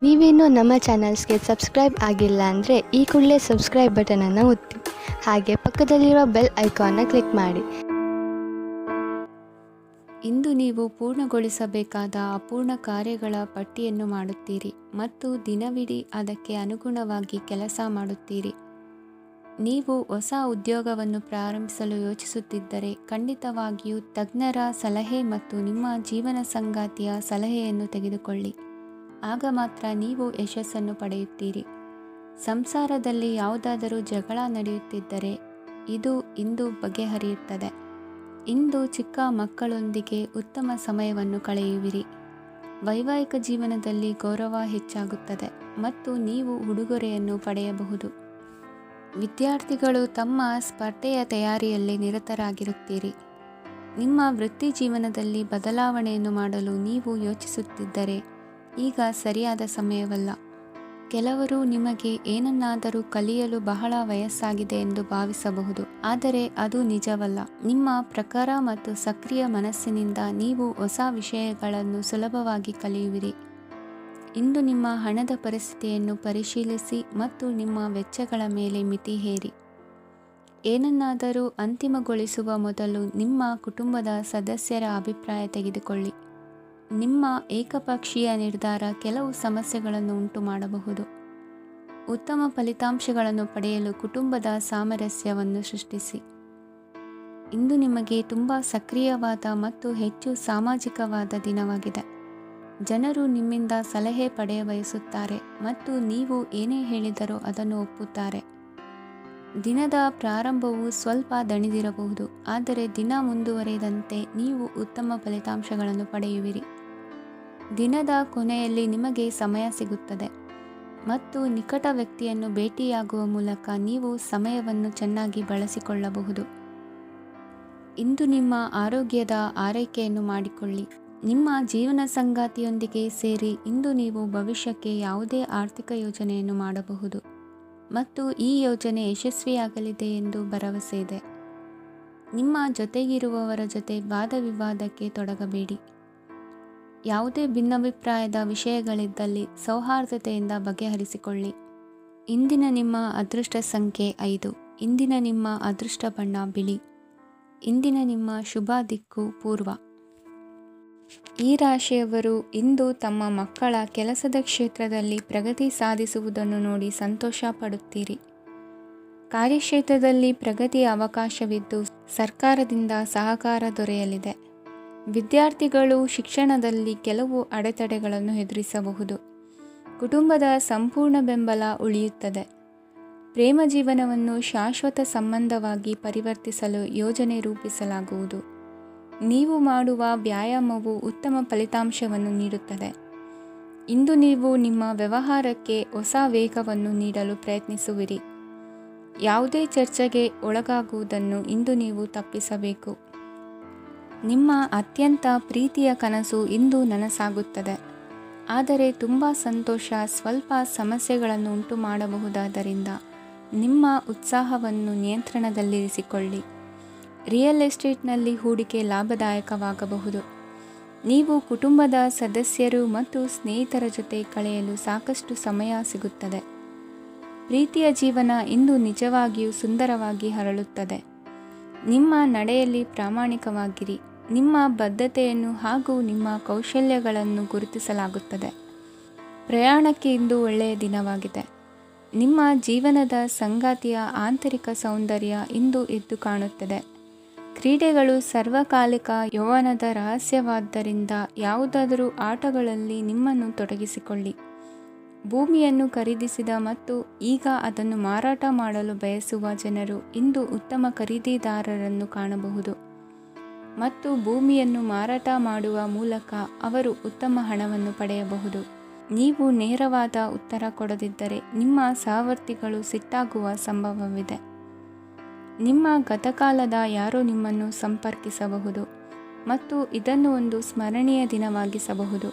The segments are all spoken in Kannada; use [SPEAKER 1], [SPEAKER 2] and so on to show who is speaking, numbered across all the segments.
[SPEAKER 1] ನೀವೇನೂ ನಮ್ಮ ಚಾನಲ್ಸ್ಗೆ ಸಬ್ಸ್ಕ್ರೈಬ್ ಆಗಿಲ್ಲ ಅಂದರೆ ಈ ಕೂಡಲೇ ಸಬ್ಸ್ಕ್ರೈಬ್ ಬಟನನ್ನು ಒತ್ತಿ, ಹಾಗೆ ಪಕ್ಕದಲ್ಲಿರುವ ಬೆಲ್ ಐಕಾನ್ನ ಕ್ಲಿಕ್ ಮಾಡಿ.
[SPEAKER 2] ಇಂದು ನೀವು ಪೂರ್ಣಗೊಳಿಸಬೇಕಾದ ಅಪೂರ್ಣ ಕಾರ್ಯಗಳ ಪಟ್ಟಿಯನ್ನು ಮಾಡುತ್ತೀರಿ ಮತ್ತು ದಿನವಿಡೀ ಅದಕ್ಕೆ ಅನುಗುಣವಾಗಿ ಕೆಲಸ ಮಾಡುತ್ತೀರಿ. ನೀವು ಹೊಸ ಉದ್ಯೋಗವನ್ನು ಪ್ರಾರಂಭಿಸಲು ಯೋಚಿಸುತ್ತಿದ್ದರೆ ಖಂಡಿತವಾಗಿಯೂ ತಜ್ಞರ ಸಲಹೆ ಮತ್ತು ನಿಮ್ಮ ಜೀವನ ಸಂಗಾತಿಯ ಸಲಹೆಯನ್ನು ತೆಗೆದುಕೊಳ್ಳಿ. ಆಗ ಮಾತ್ರ ನೀವು ಯಶಸ್ಸನ್ನು ಪಡೆಯುತ್ತೀರಿ. ಸಂಸಾರದಲ್ಲಿ ಯಾವುದಾದರೂ ಜಗಳ ನಡೆಯುತ್ತಿದ್ದರೆ ಇದು ಇಂದು ಬಗೆಹರಿಯುತ್ತದೆ. ಇಂದು ಚಿಕ್ಕ ಮಕ್ಕಳೊಂದಿಗೆ ಉತ್ತಮ ಸಮಯವನ್ನು ಕಳೆಯುವಿರಿ. ವೈವಾಹಿಕ ಜೀವನದಲ್ಲಿ ಗೌರವ ಹೆಚ್ಚಾಗುತ್ತದೆ ಮತ್ತು ನೀವು ಉಡುಗೊರೆಯನ್ನು ಪಡೆಯಬಹುದು. ವಿದ್ಯಾರ್ಥಿಗಳು ತಮ್ಮ ಸ್ಪರ್ಧೆಯ ತಯಾರಿಯಲ್ಲಿ ನಿರತರಾಗಿರುತ್ತೀರಿ. ನಿಮ್ಮ ವೃತ್ತಿ ಜೀವನದಲ್ಲಿ ಬದಲಾವಣೆಯನ್ನು ಮಾಡಲು ನೀವು ಯೋಚಿಸುತ್ತಿದ್ದರೆ ಈಗ ಸರಿಯಾದ ಸಮಯವಲ್ಲ. ಕೆಲವರು ನಿಮಗೆ ಏನನ್ನಾದರೂ ಕಲಿಯಲು ಬಹಳ ವಯಸ್ಸಾಗಿದೆ ಎಂದು ಭಾವಿಸಬಹುದು, ಆದರೆ ಅದು ನಿಜವಲ್ಲ. ನಿಮ್ಮ ಪ್ರಖರ ಮತ್ತು ಸಕ್ರಿಯ ಮನಸ್ಸಿನಿಂದ ನೀವು ಹೊಸ ವಿಷಯಗಳನ್ನು ಸುಲಭವಾಗಿ ಕಲಿಯುವಿರಿ. ಇಂದು ನಿಮ್ಮ ಹಣದ ಪರಿಸ್ಥಿತಿಯನ್ನು ಪರಿಶೀಲಿಸಿ ಮತ್ತು ನಿಮ್ಮ ವೆಚ್ಚಗಳ ಮೇಲೆ ಮಿತಿ ಹೇರಿ. ಏನನ್ನಾದರೂ ಅಂತಿಮಗೊಳಿಸುವ ಮೊದಲು ನಿಮ್ಮ ಕುಟುಂಬದ ಸದಸ್ಯರ ಅಭಿಪ್ರಾಯ ತೆಗೆದುಕೊಳ್ಳಿ. ನಿಮ್ಮ ಏಕಪಕ್ಷೀಯ ನಿರ್ಧಾರ ಕೆಲವು ಸಮಸ್ಯೆಗಳನ್ನು ಉಂಟು ಮಾಡಬಹುದು. ಉತ್ತಮ ಫಲಿತಾಂಶಗಳನ್ನು ಪಡೆಯಲು ಕುಟುಂಬದ ಸಾಮರಸ್ಯವನ್ನು ಸೃಷ್ಟಿಸಿ. ಇಂದು ನಿಮಗೆ ತುಂಬ ಸಕ್ರಿಯವಾದ ಮತ್ತು ಹೆಚ್ಚು ಸಾಮಾಜಿಕವಾದ ದಿನವಾಗಿದೆ. ಜನರು ನಿಮ್ಮಿಂದ ಸಲಹೆ ಪಡೆಯ ಬಯಸುತ್ತಾರೆ ಮತ್ತು ನೀವು ಏನೇ ಹೇಳಿದರೂ ಅದನ್ನು ಒಪ್ಪುತ್ತಾರೆ. ದಿನದ ಪ್ರಾರಂಭವು ಸ್ವಲ್ಪ ದಣಿದಿರಬಹುದು, ಆದರೆ ದಿನ ಮುಂದುವರಿದಂತೆ ನೀವು ಉತ್ತಮ ಫಲಿತಾಂಶಗಳನ್ನು ಪಡೆಯುವಿರಿ. ದಿನದ ಕೊನೆಯಲ್ಲಿ ನಿಮಗೆ ಸಮಯ ಸಿಗುತ್ತದೆ ಮತ್ತು ನಿಕಟ ವ್ಯಕ್ತಿಯನ್ನು ಭೇಟಿಯಾಗುವ ಮೂಲಕ ನೀವು ಸಮಯವನ್ನು ಚೆನ್ನಾಗಿ ಬಳಸಿಕೊಳ್ಳಬಹುದು. ಇಂದು ನಿಮ್ಮ ಆರೋಗ್ಯದ ಆರೈಕೆಯನ್ನು ಮಾಡಿಕೊಳ್ಳಿ. ನಿಮ್ಮ ಜೀವನ ಸಂಗಾತಿಯೊಂದಿಗೆ ಸೇರಿ ಇಂದು ನೀವು ಭವಿಷ್ಯಕ್ಕೆ ಯಾವುದೇ ಆರ್ಥಿಕ ಯೋಜನೆಯನ್ನು ಮಾಡಬಹುದು ಮತ್ತು ಈ ಯೋಜನೆ ಯಶಸ್ವಿಯಾಗಲಿದೆ ಎಂದು ಭರವಸೆ ಇದೆ. ನಿಮ್ಮ ಜೊತೆಗಿರುವವರ ಜೊತೆ ವಾದವಿವಾದಕ್ಕೆ ತೊಡಗಬೇಡಿ. ಯಾವುದೇ ಭಿನ್ನಾಭಿಪ್ರಾಯದ ವಿಷಯಗಳಿದ್ದಲ್ಲಿ ಸೌಹಾರ್ದತೆಯಿಂದ ಬಗೆಹರಿಸಿಕೊಳ್ಳಿ. ಇಂದಿನ ನಿಮ್ಮ ಅದೃಷ್ಟ ಸಂಖ್ಯೆ 5. ಇಂದಿನ ನಿಮ್ಮ ಅದೃಷ್ಟ ಬಣ್ಣ ಬಿಳಿ. ಇಂದಿನ ನಿಮ್ಮ ಶುಭ ದಿಕ್ಕು ಪೂರ್ವ. ಈ ರಾಶಿಯವರು ಇಂದು ತಮ್ಮ ಮಕ್ಕಳ ಕೆಲಸದ ಕ್ಷೇತ್ರದಲ್ಲಿ ಪ್ರಗತಿ ಸಾಧಿಸುವುದನ್ನು ನೋಡಿ ಸಂತೋಷ ಪಡುತ್ತೀರಿ. ಕಾರ್ಯಕ್ಷೇತ್ರದಲ್ಲಿ ಪ್ರಗತಿಯ ಅವಕಾಶವಿದ್ದು ಸರ್ಕಾರದಿಂದ ಸಹಕಾರ ದೊರೆಯಲಿದೆ. ವಿದ್ಯಾರ್ಥಿಗಳು ಶಿಕ್ಷಣದಲ್ಲಿ ಕೆಲವು ಅಡೆತಡೆಗಳನ್ನು ಎದುರಿಸಬಹುದು. ಕುಟುಂಬದ ಸಂಪೂರ್ಣ ಬೆಂಬಲ ಉಳಿಯುತ್ತದೆ. ಪ್ರೇಮ ಜೀವನವನ್ನು ಶಾಶ್ವತ ಸಂಬಂಧವಾಗಿ ಪರಿವರ್ತಿಸಲು ಯೋಜನೆ ರೂಪಿಸಲಾಗುವುದು. ನೀವು ಮಾಡುವ ವ್ಯಾಯಾಮವು ಉತ್ತಮ ಫಲಿತಾಂಶವನ್ನು ನೀಡುತ್ತದೆ. ಇಂದು ನೀವು ನಿಮ್ಮ ವ್ಯವಹಾರಕ್ಕೆ ಹೊಸ ವೇಗವನ್ನು ನೀಡಲು ಪ್ರಯತ್ನಿಸುವಿರಿ. ಯಾವುದೇ ಚರ್ಚೆಗೆ ಒಳಗಾಗುವುದನ್ನು ಇಂದು ನೀವು ತಪ್ಪಿಸಬೇಕು. ನಿಮ್ಮ ಅತ್ಯಂತ ಪ್ರೀತಿಯ ಕನಸು ಇಂದು ನನಸಾಗುತ್ತದೆ, ಆದರೆ ತುಂಬ ಸಂತೋಷ ಸ್ವಲ್ಪ ಸಮಸ್ಯೆಗಳನ್ನು ಉಂಟು ಮಾಡಬಹುದಾದ್ದರಿಂದ ನಿಮ್ಮ ಉತ್ಸಾಹವನ್ನು ನಿಯಂತ್ರಣದಲ್ಲಿರಿಸಿಕೊಳ್ಳಿ. ರಿಯಲ್ ಎಸ್ಟೇಟ್ನಲ್ಲಿ ಹೂಡಿಕೆ ಲಾಭದಾಯಕವಾಗಬಹುದು. ನೀವು ಕುಟುಂಬದ ಸದಸ್ಯರು ಮತ್ತು ಸ್ನೇಹಿತರ ಜೊತೆ ಕಳೆಯಲು ಸಾಕಷ್ಟು ಸಮಯ ಸಿಗುತ್ತದೆ. ಪ್ರೀತಿಯ ಜೀವನ ಇಂದು ನಿಜವಾಗಿಯೂ ಸುಂದರವಾಗಿ ಹರಳುತ್ತದೆ. ನಿಮ್ಮ ನಡೆಯಲ್ಲಿ ಪ್ರಾಮಾಣಿಕವಾಗಿರಿ. ನಿಮ್ಮ ಬದ್ಧತೆಯನ್ನು ಹಾಗೂ ನಿಮ್ಮ ಕೌಶಲ್ಯಗಳನ್ನು ಗುರುತಿಸಲಾಗುತ್ತದೆ. ಪ್ರಯಾಣಕ್ಕೆ ಇಂದು ಒಳ್ಳೆಯ ದಿನವಾಗಿದೆ. ನಿಮ್ಮ ಜೀವನದ ಸಂಗಾತಿಯ ಆಂತರಿಕ ಸೌಂದರ್ಯ ಇಂದು ಎದ್ದು ಕಾಣುತ್ತದೆ. ಕ್ರೀಡೆಗಳು ಸರ್ವಕಾಲಿಕ ಯೌವನದ ರಹಸ್ಯವಾದ್ದರಿಂದ ಯಾವುದಾದರೂ ಆಟಗಳಲ್ಲಿ ನಿಮ್ಮನ್ನು ತೊಡಗಿಸಿಕೊಳ್ಳಿ. ಭೂಮಿಯನ್ನು ಖರೀದಿಸಿದ ಮತ್ತು ಈಗ ಅದನ್ನು ಮಾರಾಟ ಮಾಡಲು ಬಯಸುವ ಜನರು ಇಂದು ಉತ್ತಮ ಖರೀದಿದಾರರನ್ನು ಕಾಣಬಹುದು ಮತ್ತು ಭೂಮಿಯನ್ನು ಮಾರಾಟ ಮಾಡುವ ಮೂಲಕ ಅವರು ಉತ್ತಮ ಹಣವನ್ನು ಪಡೆಯಬಹುದು. ನೀವು ನೇರವಾದ ಉತ್ತರ ಕೊಡದಿದ್ದರೆ ನಿಮ್ಮ ಸಹವರ್ತಿಗಳು ಸಿಟ್ಟಾಗುವ ಸಂಭವವಿದೆ. ನಿಮ್ಮ ಗತಕಾಲದ ಯಾರೋ ನಿಮ್ಮನ್ನು ಸಂಪರ್ಕಿಸಬಹುದು ಮತ್ತು ಇದನ್ನು ಒಂದು ಸ್ಮರಣೀಯ ದಿನವಾಗಿಸಬಹುದು.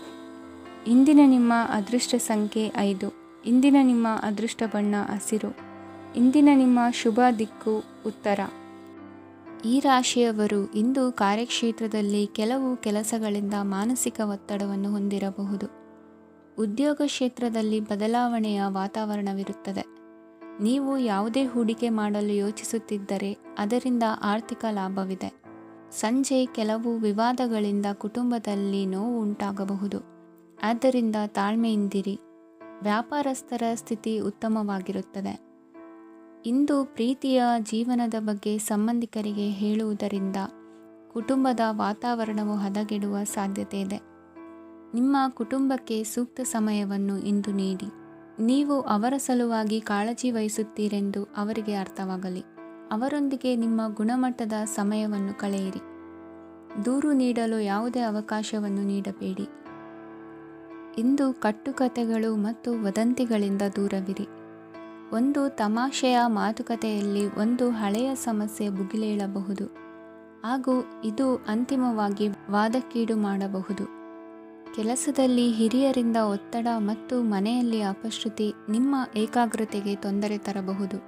[SPEAKER 2] ಇಂದಿನ ನಿಮ್ಮ ಅದೃಷ್ಟ ಸಂಖ್ಯೆ 5. ಇಂದಿನ ನಿಮ್ಮ ಅದೃಷ್ಟ ಬಣ್ಣ ಹಸಿರು. ಇಂದಿನ ನಿಮ್ಮ ಶುಭ ದಿಕ್ಕು ಉತ್ತರ. ಈ ರಾಶಿಯವರು ಇಂದು ಕಾರ್ಯಕ್ಷೇತ್ರದಲ್ಲಿ ಕೆಲವು ಕೆಲಸಗಳಿಂದ ಮಾನಸಿಕ ಒತ್ತಡವನ್ನು ಹೊಂದಿರಬಹುದು. ಉದ್ಯೋಗ ಕ್ಷೇತ್ರದಲ್ಲಿ ಬದಲಾವಣೆಯ ವಾತಾವರಣವಿರುತ್ತದೆ. ನೀವು ಯಾವುದೇ ಹೂಡಿಕೆ ಮಾಡಲು ಯೋಚಿಸುತ್ತಿದ್ದರೆ ಅದರಿಂದ ಆರ್ಥಿಕ ಲಾಭವಿದೆ. ಸಂಜೆ ಕೆಲವು ವಿವಾದಗಳಿಂದ ಕುಟುಂಬದಲ್ಲಿ ನೋವು ಉಂಟಾಗಬಹುದು. ಆದ್ದರಿಂದ ತಾಳ್ಮೆಯಿಂದಿರಿ. ವ್ಯಾಪಾರಸ್ಥರ ಸ್ಥಿತಿ ಉತ್ತಮವಾಗಿರುತ್ತದೆ. ಇಂದು ಪ್ರೀತಿಯ ಜೀವನದ ಬಗ್ಗೆ ಸಂಬಂಧಿಕರಿಗೆ ಹೇಳುವುದರಿಂದ ಕುಟುಂಬದ ವಾತಾವರಣವು ಹದಗೆಡುವ ಸಾಧ್ಯತೆ ಇದೆ. ನಿಮ್ಮ ಕುಟುಂಬಕ್ಕೆ ಸೂಕ್ತ ಸಮಯವನ್ನು ಇಂದು ನೀಡಿ. ನೀವು ಅವರ ಸಲುವಾಗಿ ಕಾಳಜಿ ವಹಿಸುತ್ತೀರೆಂದು ಅವರಿಗೆ ಅರ್ಥವಾಗಲಿ. ಅವರೊಂದಿಗೆ ನಿಮ್ಮ ಗುಣಮಟ್ಟದ ಸಮಯವನ್ನು ಕಳೆಯಿರಿ. ದೂರು ನೀಡಲು ಯಾವುದೇ ಅವಕಾಶವನ್ನು ನೀಡಬೇಡಿ. ಇಂದು ಕಟ್ಟುಕತೆಗಳು ಮತ್ತು ವದಂತಿಗಳಿಂದ ದೂರವಿರಿ. ಒಂದು ತಮಾಷೆಯ ಮಾತುಕತೆಯಲ್ಲಿ ಒಂದು ಹಳೆಯ ಸಮಸ್ಯೆ ಭುಗಿಲೇಳಬಹುದು ಹಾಗೂ ಇದು ಅಂತಿಮವಾಗಿ ವಾದಕ್ಕೀಡು ಮಾಡಬಹುದು. ಕೆಲಸದಲ್ಲಿ ಹಿರಿಯರಿಂದ ಒತ್ತಡ ಮತ್ತು ಮನೆಯಲ್ಲಿ ಅಪಶ್ರುತಿ ನಿಮ್ಮ ಏಕಾಗ್ರತೆಗೆ ತೊಂದರೆ ತರಬಹುದು.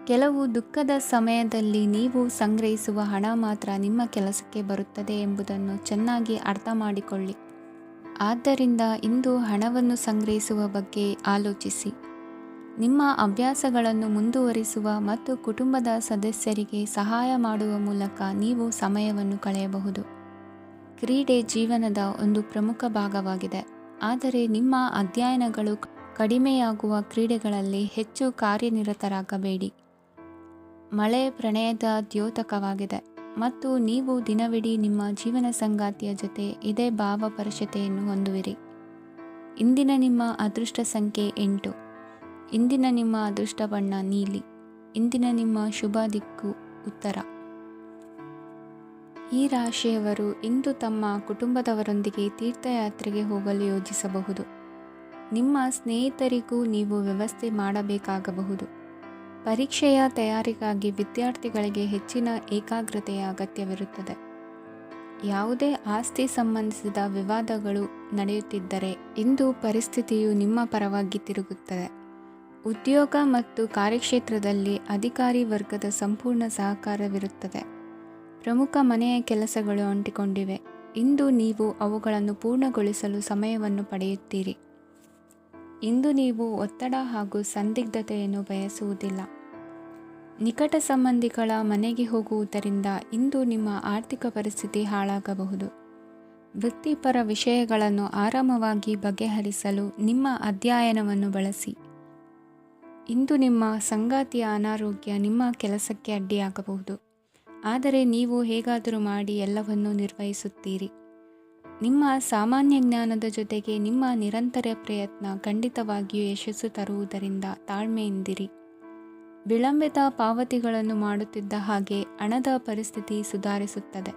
[SPEAKER 2] ಕೆಲವು ದುಃಖದ ಸಮಯದಲ್ಲಿ ನೀವು ಸಂಗ್ರಹಿಸುವ ಹಣ ಮಾತ್ರ ನಿಮ್ಮ ಕೆಲಸಕ್ಕೆ ಬರುತ್ತದೆ ಎಂಬುದನ್ನು ಚೆನ್ನಾಗಿ ಅರ್ಥ ಮಾಡಿಕೊಳ್ಳಿ. ಆದ್ದರಿಂದ ಇಂದು ಹಣವನ್ನು ಸಂಗ್ರಹಿಸುವ ಬಗ್ಗೆ ಆಲೋಚಿಸಿ. ನಿಮ್ಮ ಅಭ್ಯಾಸಗಳನ್ನು ಮುಂದುವರಿಸುವ ಮತ್ತು ಕುಟುಂಬದ ಸದಸ್ಯರಿಗೆ ಸಹಾಯ ಮಾಡುವ ಮೂಲಕ ನೀವು ಸಮಯವನ್ನು ಕಳೆಯಬಹುದು. ಕ್ರೀಡೆ ಜೀವನದ ಒಂದು ಪ್ರಮುಖ ಭಾಗವಾಗಿದೆ, ಆದರೆ ನಿಮ್ಮ ಅಧ್ಯಯನಗಳು ಕಡಿಮೆಯಾಗುವ ಕ್ರೀಡೆಗಳಲ್ಲಿ ಹೆಚ್ಚು ಕಾರ್ಯನಿರತರಾಗಬೇಡಿ. ಮಳೆ ಪ್ರಣಯದ ದ್ಯೋತಕವಾಗಿದೆ ಮತ್ತು ನೀವು ದಿನವಿಡೀ ನಿಮ್ಮ ಜೀವನ ಸಂಗಾತಿಯ ಜೊತೆ ಇದೇ ಭಾವಪರಶತೆಯನ್ನು ಹೊಂದುವಿರಿ. ಇಂದಿನ ನಿಮ್ಮ ಅದೃಷ್ಟ ಸಂಖ್ಯೆ 8. ಇಂದಿನ ನಿಮ್ಮ ಅದೃಷ್ಟ ಬಣ್ಣ ನೀಲಿ. ಇಂದಿನ ನಿಮ್ಮ ಶುಭ ದಿಕ್ಕು ಉತ್ತರ. ಈ ರಾಶಿಯವರು ಇಂದು ತಮ್ಮ ಕುಟುಂಬದವರೊಂದಿಗೆ ತೀರ್ಥಯಾತ್ರೆಗೆ ಹೋಗಲು ಯೋಜಿಸಬಹುದು. ನಿಮ್ಮ ಸ್ನೇಹಿತರಿಗೂ ನೀವು ವ್ಯವಸ್ಥೆ ಮಾಡಬೇಕಾಗಬಹುದು. ಪರೀಕ್ಷೆಯ ತಯಾರಿಗಾಗಿ ವಿದ್ಯಾರ್ಥಿಗಳಿಗೆ ಹೆಚ್ಚಿನ ಏಕಾಗ್ರತೆಯ ಅಗತ್ಯವಿರುತ್ತದೆ. ಯಾವುದೇ ಆಸ್ತಿ ಸಂಬಂಧಿಸಿದ ವಿವಾದಗಳು ನಡೆಯುತ್ತಿದ್ದರೆ ಇಂದು ಪರಿಸ್ಥಿತಿಯು ನಿಮ್ಮ ಪರವಾಗಿ ತಿರುಗುತ್ತದೆ. ಉದ್ಯೋಗ ಮತ್ತು ಕಾರ್ಯಕ್ಷೇತ್ರದಲ್ಲಿ ಅಧಿಕಾರಿ ವರ್ಗದ ಸಂಪೂರ್ಣ ಸಹಕಾರವಿರುತ್ತದೆ. ಪ್ರಮುಖ ಮನೆಯ ಕೆಲಸಗಳು ಅಂಟಿಕೊಂಡಿವೆ. ಇಂದು ನೀವು ಅವುಗಳನ್ನು ಪೂರ್ಣಗೊಳಿಸಲು ಸಮಯವನ್ನು ಪಡೆಯುತ್ತೀರಿ. ಇಂದು ನೀವು ಒತ್ತಡ ಹಾಗೂ ಸಂದಿಗ್ಧತೆಯನ್ನು ಬಯಸುವುದಿಲ್ಲ. ನಿಕಟ ಸಂಬಂಧಿಗಳ ಮನೆಗೆ ಹೋಗುವುದರಿಂದ ಇಂದು ನಿಮ್ಮ ಆರ್ಥಿಕ ಪರಿಸ್ಥಿತಿ ಹಾಳಾಗಬಹುದು. ವೃತ್ತಿಪರ ವಿಷಯಗಳನ್ನು ಆರಾಮವಾಗಿ ಬಗೆಹರಿಸಲು ನಿಮ್ಮ ಅಧ್ಯಯನವನ್ನು ಬಳಸಿ. ಇಂದು ನಿಮ್ಮ ಸಂಗಾತಿಯ ಅನಾರೋಗ್ಯ ನಿಮ್ಮ ಕೆಲಸಕ್ಕೆ ಅಡ್ಡಿಯಾಗಬಹುದು, ಆದರೆ ನೀವು ಹೇಗಾದರೂ ಮಾಡಿ ಎಲ್ಲವನ್ನೂ ನಿರ್ವಹಿಸುತ್ತೀರಿ. ನಿಮ್ಮ ಸಾಮಾನ್ಯ ಜ್ಞಾನದ ಜೊತೆಗೆ ನಿಮ್ಮ ನಿರಂತರ ಪ್ರಯತ್ನ ಖಂಡಿತವಾಗಿಯೂ ಯಶಸ್ಸು ತರುವುದರಿಂದ ತಾಳ್ಮೆಯಿಂದಿರಿ. ವಿಳಂಬಿತ ಪಾವತಿಗಳನ್ನು ಮಾಡುತ್ತಿದ್ದ ಹಾಗೆ ಹಣದ ಪರಿಸ್ಥಿತಿ ಸುಧಾರಿಸುತ್ತದೆ.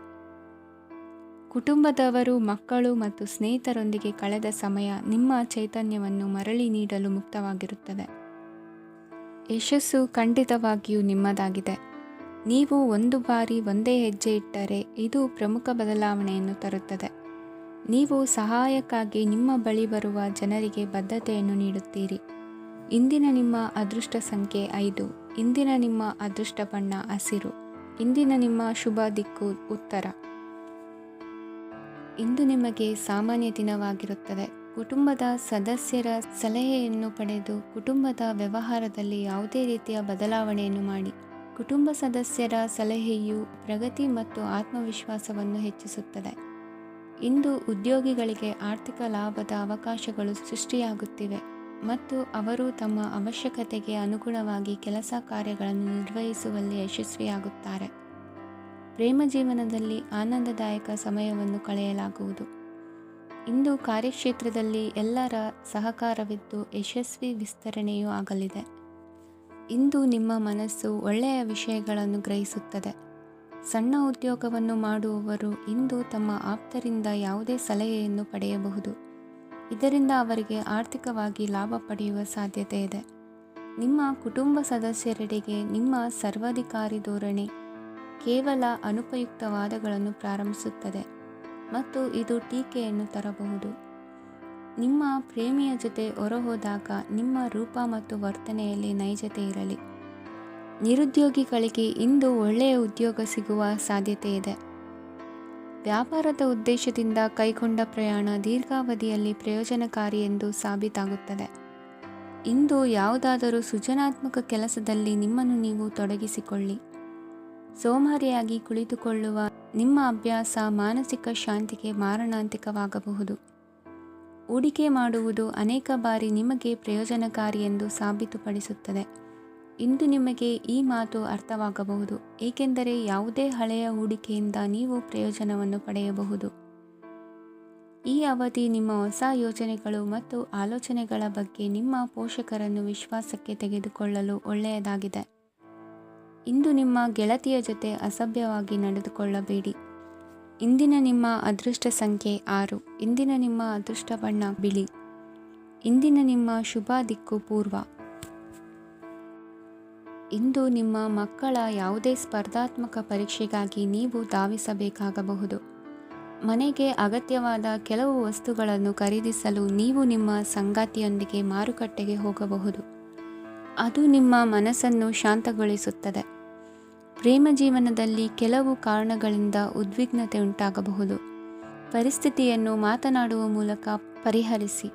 [SPEAKER 2] ಕುಟುಂಬದವರು, ಮಕ್ಕಳು ಮತ್ತು ಸ್ನೇಹಿತರೊಂದಿಗೆ ಕಳೆದ ಸಮಯ ನಿಮ್ಮ ಚೈತನ್ಯವನ್ನು ಮರಳಿ ನೀಡಲು ಮುಕ್ತವಾಗಿರುತ್ತದೆ. ಯಶಸ್ಸು ಖಂಡಿತವಾಗಿಯೂ ನಿಮ್ಮದಾಗಿದೆ. ನೀವು ಒಂದು ಬಾರಿ ಒಂದೇ ಹೆಜ್ಜೆ ಇಟ್ಟರೆ ಇದು ಪ್ರಮುಖ ಬದಲಾವಣೆಯನ್ನು ತರುತ್ತದೆ. ನೀವು ಸಹಾಯಕ್ಕಾಗಿ ನಿಮ್ಮ ಬಳಿ ಬರುವ ಜನರಿಗೆ ಬದ್ಧತೆಯನ್ನು ನೀಡುತ್ತೀರಿ. ಇಂದಿನ ನಿಮ್ಮ ಅದೃಷ್ಟ ಸಂಖ್ಯೆ 5. ಇಂದಿನ ನಿಮ್ಮ ಅದೃಷ್ಟ ಬಣ್ಣ ಹಸಿರು. ಇಂದಿನ ನಿಮ್ಮ ಶುಭ ದಿಕ್ಕು ಉತ್ತರ. ಇಂದು ನಿಮಗೆ ಸಾಮಾನ್ಯ ದಿನವಾಗಿರುತ್ತದೆ. ಕುಟುಂಬದ ಸದಸ್ಯರ ಸಲಹೆಯನ್ನು ಪಡೆದು ಕುಟುಂಬದ ವ್ಯವಹಾರದಲ್ಲಿ ಯಾವುದೇ ರೀತಿಯ ಬದಲಾವಣೆಯನ್ನು ಮಾಡಿ. ಕುಟುಂಬ ಸದಸ್ಯರ ಸಲಹೆಯು ಪ್ರಗತಿ ಮತ್ತು ಆತ್ಮವಿಶ್ವಾಸವನ್ನು ಹೆಚ್ಚಿಸುತ್ತದೆ. ಇಂದು ಉದ್ಯೋಗಿಗಳಿಗೆ ಆರ್ಥಿಕ ಲಾಭದ ಅವಕಾಶಗಳು ಸೃಷ್ಟಿಯಾಗುತ್ತಿವೆ ಮತ್ತು ಅವರು ತಮ್ಮ ಅವಶ್ಯಕತೆಗೆ ಅನುಗುಣವಾಗಿ ಕೆಲಸ ಕಾರ್ಯಗಳನ್ನು ನಿರ್ವಹಿಸುವಲ್ಲಿ ಯಶಸ್ವಿಯಾಗುತ್ತಾರೆ. ಪ್ರೇಮ ಜೀವನದಲ್ಲಿ ಆನಂದದಾಯಕ ಸಮಯವನ್ನು ಕಳೆಯಲಾಗುವುದು. ಇಂದು ಕಾರ್ಯಕ್ಷೇತ್ರದಲ್ಲಿ ಎಲ್ಲರ ಸಹಕಾರವಿದ್ದು ಯಶಸ್ವಿ ವಿಸ್ತರಣೆಯೂ ಆಗಲಿದೆ. ಇಂದು ನಿಮ್ಮ ಮನಸ್ಸು ಒಳ್ಳೆಯ ವಿಷಯಗಳನ್ನು ಗ್ರಹಿಸುತ್ತದೆ. ಸಣ್ಣ ಉದ್ಯೋಗವನ್ನು ಮಾಡುವವರು ಇಂದು ತಮ್ಮ ಆಪ್ತರಿಂದ ಯಾವುದೇ ಸಲಹೆಯನ್ನು ಪಡೆಯಬಹುದು. ಇದರಿಂದ ಅವರಿಗೆ ಆರ್ಥಿಕವಾಗಿ ಲಾಭ ಪಡೆಯುವ ಸಾಧ್ಯತೆ ಇದೆ. ನಿಮ್ಮ ಕುಟುಂಬ ಸದಸ್ಯರೆಡೆಗೆ ನಿಮ್ಮ ಸರ್ವಾಧಿಕಾರಿ ಧೋರಣೆ ಕೇವಲ ಅನುಪಯುಕ್ತ ವಾದಗಳನ್ನು ಪ್ರಾರಂಭಿಸುತ್ತದೆ ಮತ್ತು ಇದು ಟೀಕೆಯನ್ನು ತರಬಹುದು. ನಿಮ್ಮ ಪ್ರೇಮಿಯ ಜೊತೆ ಹೊರಹೋದಾಗ ನಿಮ್ಮ ರೂಪ ಮತ್ತು ವರ್ತನೆಯಲ್ಲಿ ನೈಜತೆ ಇರಲಿ. ನಿರುದ್ಯೋಗಿಗಳಿಗೆ ಇಂದು ಒಳ್ಳೆಯ ಉದ್ಯೋಗ ಸಿಗುವ ಸಾಧ್ಯತೆ ಇದೆ. ವ್ಯಾಪಾರದ ಉದ್ದೇಶದಿಂದ ಕೈಗೊಂಡ ಪ್ರಯಾಣ ದೀರ್ಘಾವಧಿಯಲ್ಲಿ ಪ್ರಯೋಜನಕಾರಿ ಎಂದು ಸಾಬೀತಾಗುತ್ತದೆ. ಇಂದು ಯಾವುದಾದರೂ ಸೃಜನಾತ್ಮಕ ಕೆಲಸದಲ್ಲಿ ನಿಮ್ಮನ್ನು ನೀವು ತೊಡಗಿಸಿಕೊಳ್ಳಿ. ಸೋಮಾರಿಯಾಗಿ ಕುಳಿತುಕೊಳ್ಳುವ ನಿಮ್ಮ ಅಭ್ಯಾಸ ಮಾನಸಿಕ ಶಾಂತಿಗೆ ಮಾರಣಾಂತಿಕವಾಗಬಹುದು. ಹೂಡಿಕೆ ಮಾಡುವುದು ಅನೇಕ ಬಾರಿ ನಿಮಗೆ ಪ್ರಯೋಜನಕಾರಿ ಎಂದು ಸಾಬೀತುಪಡಿಸುತ್ತದೆ. ಇಂದು ನಿಮಗೆ ಈ ಮಾತು ಅರ್ಥವಾಗಬಹುದು, ಏಕೆಂದರೆ ಯಾವುದೇ ಹಳೆಯ ಹೂಡಿಕೆಯಿಂದ ನೀವು ಪ್ರಯೋಜನವನ್ನು ಪಡೆಯಬಹುದು. ಈ ಅವಧಿ ನಿಮ್ಮ ಹೊಸ ಯೋಜನೆಗಳು ಮತ್ತು ಆಲೋಚನೆಗಳ ಬಗ್ಗೆ ನಿಮ್ಮ ಪೋಷಕರನ್ನು ವಿಶ್ವಾಸಕ್ಕೆ ತೆಗೆದುಕೊಳ್ಳಲು ಒಳ್ಳೆಯದಾಗಿದೆ. ಇಂದು ನಿಮ್ಮ ಗೆಳತಿಯ ಜೊತೆ ಅಸಭ್ಯವಾಗಿ ನಡೆದುಕೊಳ್ಳಬೇಡಿ. ಇಂದಿನ ನಿಮ್ಮ ಅದೃಷ್ಟ ಸಂಖ್ಯೆ 6. ಇಂದಿನ ನಿಮ್ಮ ಅದೃಷ್ಟ ಬಣ್ಣ ಬಿಳಿ. ಇಂದಿನ ನಿಮ್ಮ ಶುಭ ದಿಕ್ಕು ಪೂರ್ವ. ಇಂದು ನಿಮ್ಮ ಮಕ್ಕಳ ಯಾವುದೇ ಸ್ಪರ್ಧಾತ್ಮಕ ಪರೀಕ್ಷೆಗಾಗಿ ನೀವು ಧಾವಿಸಬೇಕಾಗಬಹುದು. ಮನೆಗೆ ಅಗತ್ಯವಾದ ಕೆಲವು ವಸ್ತುಗಳನ್ನು ಖರೀದಿಸಲು ನೀವು ನಿಮ್ಮ ಸಂಗಾತಿಯೊಂದಿಗೆ ಮಾರುಕಟ್ಟೆಗೆ ಹೋಗಬಹುದು. ಅದು ನಿಮ್ಮ ಮನಸ್ಸನ್ನು ಶಾಂತಗೊಳಿಸುತ್ತದೆ. ಪ್ರೇಮ ಜೀವನದಲ್ಲಿ ಕೆಲವು ಕಾರಣಗಳಿಂದ ಉದ್ವಿಗ್ನತೆ ಉಂಟಾಗಬಹುದು. ಪರಿಸ್ಥಿತಿಯನ್ನು ಮಾತನಾಡುವ ಮೂಲಕ ಪರಿಹರಿಸಿ.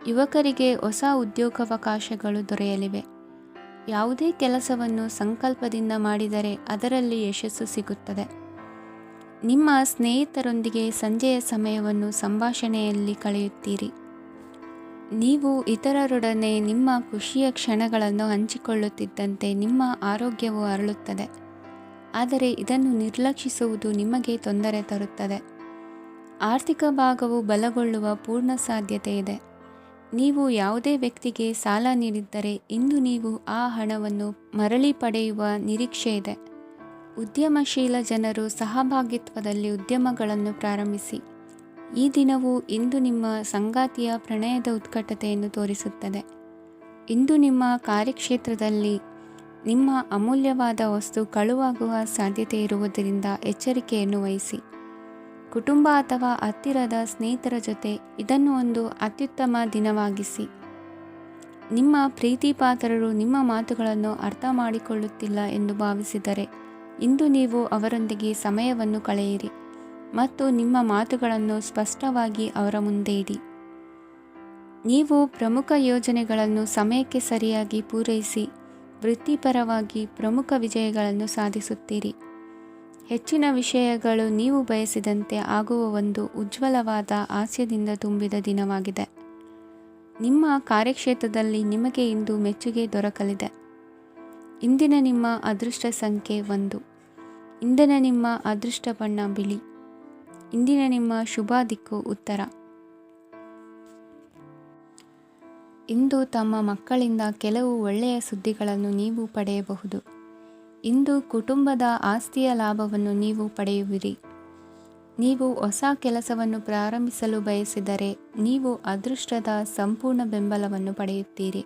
[SPEAKER 2] ಯುವಕರಿಗೆ ಹೊಸ ಉದ್ಯೋಗಾವಕಾಶಗಳು ದೊರೆಯಲಿವೆ. ಯಾವುದೇ ಕೆಲಸವನ್ನು ಸಂಕಲ್ಪದಿಂದ ಮಾಡಿದರೆ ಅದರಲ್ಲಿ ಯಶಸ್ಸು ಸಿಗುತ್ತದೆ. ನಿಮ್ಮ ಸ್ನೇಹಿತರೊಂದಿಗೆ ಸಂಜೆಯ ಸಮಯವನ್ನು ಸಂಭಾಷಣೆಯಲ್ಲಿ ಕಳೆಯುತ್ತೀರಿ. ನೀವು ಇತರರೊಡನೆ ನಿಮ್ಮ ಖುಷಿಯ ಕ್ಷಣಗಳನ್ನು ಹಂಚಿಕೊಳ್ಳುತ್ತಿದ್ದಂತೆ ನಿಮ್ಮ ಆರೋಗ್ಯವು ಅರಳುತ್ತದೆ. ಆದರೆ ಇದನ್ನು ನಿರ್ಲಕ್ಷಿಸುವುದು ನಿಮಗೆ ತೊಂದರೆ ತರುತ್ತದೆ. ಆರ್ಥಿಕ ಭಾಗವು ಬಲಗೊಳ್ಳುವ ಪೂರ್ಣ ಸಾಧ್ಯತೆ ಇದೆ. ನೀವು ಯಾವುದೇ ವ್ಯಕ್ತಿಗೆ ಸಾಲ ನೀಡಿದ್ದರೆ ಇಂದು ನೀವು ಆ ಹಣವನ್ನು ಮರಳಿ ಪಡೆಯುವ ನಿರೀಕ್ಷೆ ಇದೆ. ಉದ್ಯಮಶೀಲ ಜನರು ಸಹಭಾಗಿತ್ವದಲ್ಲಿ ಉದ್ಯಮಗಳನ್ನು ಪ್ರಾರಂಭಿಸಿ. ಈ ದಿನವು ಇಂದು ನಿಮ್ಮ ಸಂಗಾತಿಯ ಪ್ರಣಯದ ಉತ್ಕಟತೆಯನ್ನು ತೋರಿಸುತ್ತದೆ. ಇಂದು ನಿಮ್ಮ ಕಾರ್ಯಕ್ಷೇತ್ರದಲ್ಲಿ ನಿಮ್ಮ ಅಮೂಲ್ಯವಾದ ವಸ್ತು ಕಳುವಾಗುವ ಸಾಧ್ಯತೆ ಇರುವುದರಿಂದ ಎಚ್ಚರಿಕೆಯನ್ನು ವಹಿಸಿ. ಕುಟುಂಬ ಅಥವಾ ಹತ್ತಿರದ ಸ್ನೇಹಿತರ ಜೊತೆ ಇದನ್ನು ಒಂದು ಅತ್ಯುತ್ತಮ ದಿನವಾಗಿಸಿ. ನಿಮ್ಮ ಪ್ರೀತಿಪಾತ್ರರು ನಿಮ್ಮ ಮಾತುಗಳನ್ನು ಅರ್ಥ ಮಾಡಿಕೊಳ್ಳುತ್ತಿಲ್ಲ ಎಂದು ಭಾವಿಸಿದರೆ ಇಂದು ನೀವು ಅವರೊಂದಿಗೆ ಸಮಯವನ್ನು ಕಳೆಯಿರಿ ಮತ್ತು ನಿಮ್ಮ ಮಾತುಗಳನ್ನು ಸ್ಪಷ್ಟವಾಗಿ ಅವರ ಮುಂದೆ ಇಡಿ. ನೀವು ಪ್ರಮುಖ ಯೋಜನೆಗಳನ್ನು ಸಮಯಕ್ಕೆ ಸರಿಯಾಗಿ ಪೂರೈಸಿ ವೃತ್ತಿಪರವಾಗಿ ಪ್ರಮುಖ ವಿಜಯಗಳನ್ನು ಸಾಧಿಸುತ್ತೀರಿ. ಹೆಚ್ಚಿನ ವಿಷಯಗಳು ನೀವು ಬಯಸಿದಂತೆ ಆಗುವ ಒಂದು ಉಜ್ವಲವಾದ ಹಾಸ್ಯದಿಂದ ತುಂಬಿದ ದಿನವಾಗಿದೆ. ನಿಮ್ಮ ಕಾರ್ಯಕ್ಷೇತ್ರದಲ್ಲಿ ನಿಮಗೆ ಇಂದು ಮೆಚ್ಚುಗೆ ದೊರಕಲಿದೆ. ಇಂದಿನ ನಿಮ್ಮ ಅದೃಷ್ಟ ಸಂಖ್ಯೆ 1. ಇಂದಿನ ನಿಮ್ಮ ಅದೃಷ್ಟ ಬಣ್ಣ ಬಿಳಿ. ಇಂದಿನ ನಿಮ್ಮ ಶುಭ ದಿಕ್ಕು ಉತ್ತರ. ಇಂದು ತಮ್ಮ ಮಕ್ಕಳಿಂದ ಕೆಲವು ಒಳ್ಳೆಯ ಸುದ್ದಿಗಳನ್ನು ನೀವು ಪಡೆಯಬಹುದು. ಇಂದು ಕುಟುಂಬದ ಆಸ್ತಿಯ ಲಾಭವನ್ನು ನೀವು ಪಡೆಯುವಿರಿ. ನೀವು ಹೊಸ ಕೆಲಸವನ್ನು ಪ್ರಾರಂಭಿಸಲು ಬಯಸಿದರೆ ನೀವು ಅದೃಷ್ಟದ ಸಂಪೂರ್ಣ ಬೆಂಬಲವನ್ನು ಪಡೆಯುತ್ತೀರಿ.